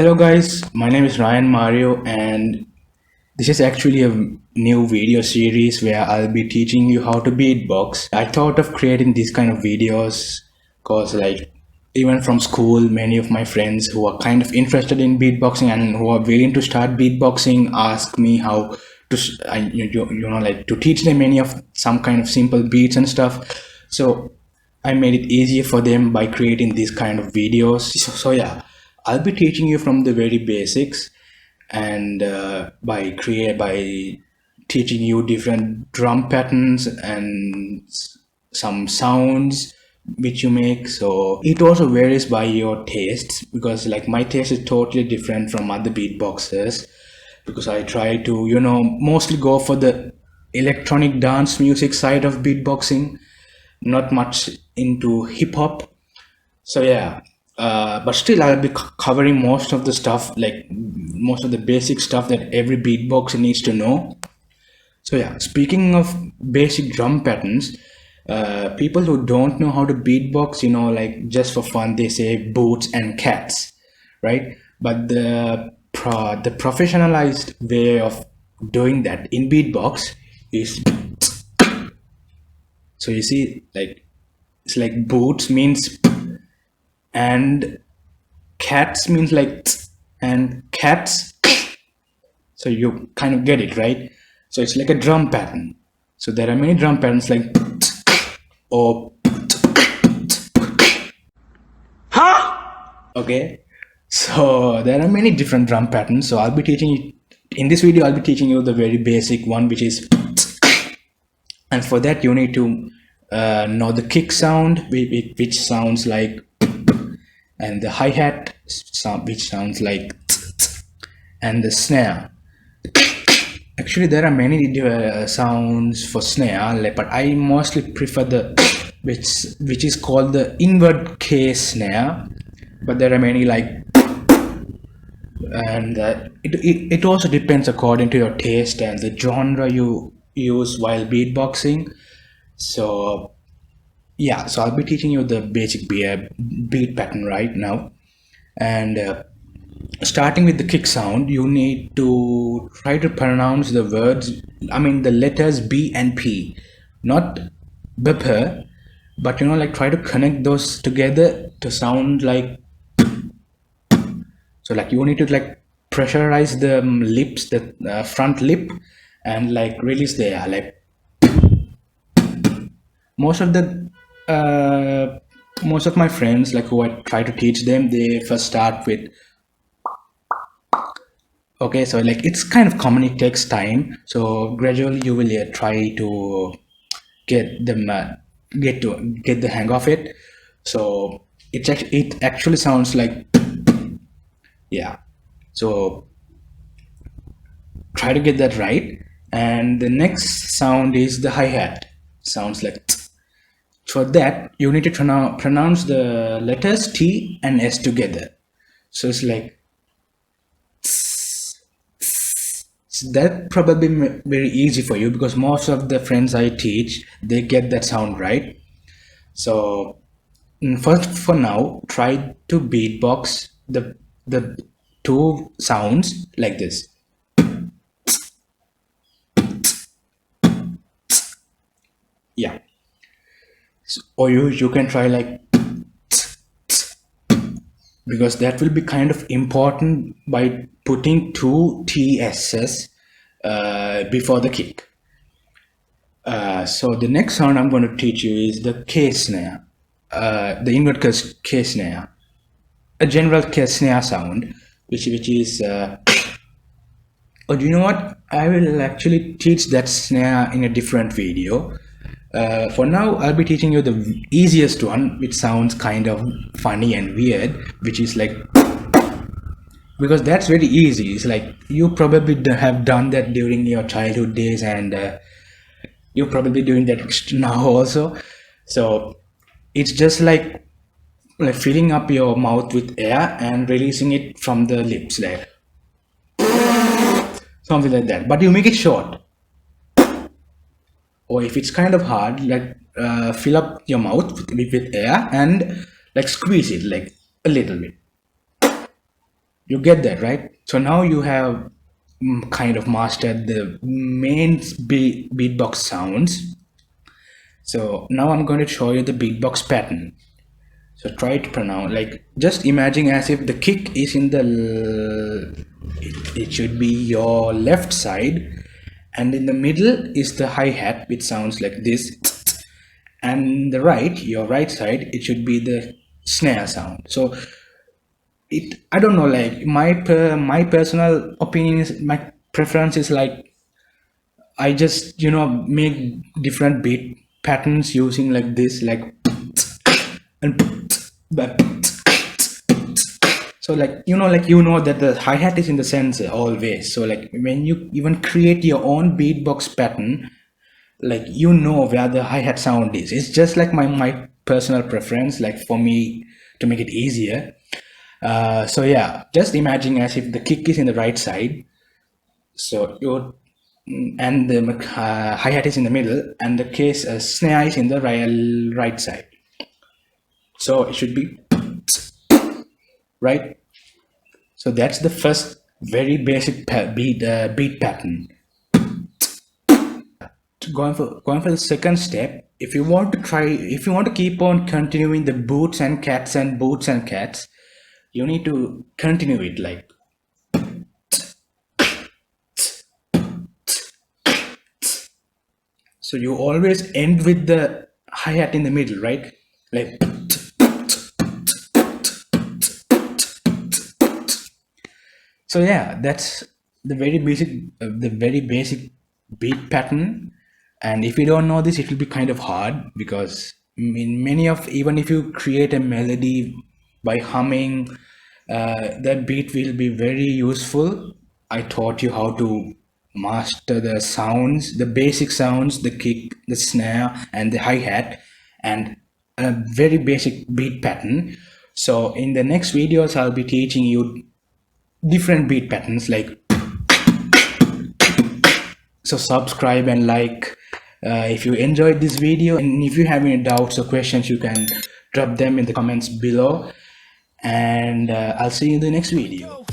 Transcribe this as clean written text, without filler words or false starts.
Hello guys, my name is Ryan Mario and this is actually a new video series where I'll be teaching you how to beatbox. I thought of creating these kind of videos because even from school many of my friends who are kind of interested in beatboxing and who are willing to start beatboxing ask me how to to teach them any of some kind of simple beats and stuff. So I made it easier for them by creating these kind of videos. So yeah, I'll be teaching you from the very basics and by teaching you different drum patterns and some sounds which you make. So it also varies by your tastes because like my taste is totally different from other beatboxers because I try to mostly go for the electronic dance music side of beatboxing, not much into hip hop. So yeah, but still I'll be covering most of the stuff, like most of the basic stuff that every beatboxer needs to know. So yeah, speaking of basic drum patterns, people who don't know how to beatbox, like just for fun, they say boots and cats, right? But the professionalized way of doing that in beatbox is, so you see, like it's like boots means and cats means like and cats, so you kind of get it, right? So it's like a drum pattern. So there are many drum patterns like or okay. So there are many different drum patterns. So I'll be teaching you in this video. I'll be teaching you the very basic one, which is, and for that you need to know the kick sound, which sounds like, and the hi-hat sound, which sounds like, and the snare. Actually there are many sounds for snare, but I mostly prefer the which is called the inward K snare, but there are many like, and it also depends according to your taste and the genre you use while beatboxing. So yeah, so I'll be teaching you the basic beat pattern right now. And starting with the kick sound, you need to try to pronounce the words, I mean the letters B and P, not bp, but like try to connect those together to sound like, so like you need to like pressurize the lips, the front lip, and like release the air. Like most of the most of my friends, like who I try to teach them, they first start with, okay, so like it's kind of common, it takes time, so gradually you will try to get them get the hang of it. So it actually sounds like, yeah, so try to get that right. And the next sound is the hi-hat, sounds like for that you need to pronounce the letters T and S together. So it's like, that probably very easy for you because most of the friends I teach, they get that sound right. So first, for now, try to beatbox the two sounds like this. Yeah. So, or you can try like, because that will be kind of important by putting two TSs before the kick. So the next sound I'm going to teach you is the K snare, the inward K snare, a general K snare sound, which is. Oh, do you know what? I will actually teach that snare in a different video. For now, I'll be teaching you the easiest one, which sounds kind of funny and weird, which is like, because that's very easy. It's like you probably have done that during your childhood days, and you're probably doing that now also. So it's just like filling up your mouth with air and releasing it from the lips, like something like that. But you make it short. Or if it's kind of hard, like fill up your mouth with air and like squeeze it like a little bit. You get that, right? So now you have kind of mastered the main beatbox sounds. So now I'm going to show you the beatbox pattern. So try to pronounce, like, just imagine as if the kick is in the it should be your left side, and in the middle is the hi-hat, which sounds like this, and the right, your right side, it should be the snare sound. So it, I don't know, like my personal opinion is, my preference is like, I just, make different beat patterns using like this, like, and so like, that the hi-hat is in the center always. So like when you even create your own beatbox pattern, like, where the hi-hat sound is. It's just like my personal preference, like, for me, to make it easier. So yeah, just imagine as if the kick is in the right side, so you, and the hi-hat is in the middle, and the case snare is in the right side. So it should be right. So that's the first very basic beat pattern. Going for the second step, if you want to keep on continuing the boots and cats and boots and cats, you need to continue it like, so you always end with the hi-hat in the middle, right? Like, so yeah, that's the very basic beat pattern. And if you don't know this, it will be kind of hard, because in many of, even if you create a melody by humming, that beat will be very useful. I taught you how to master the sounds, the basic sounds, the kick, the snare, and the hi-hat, and a very basic beat pattern. So in the next videos, I'll be teaching you different beat patterns, like, so subscribe and like, if you enjoyed this video, and if you have any doubts or questions, you can drop them in the comments below, and I'll see you in the next video.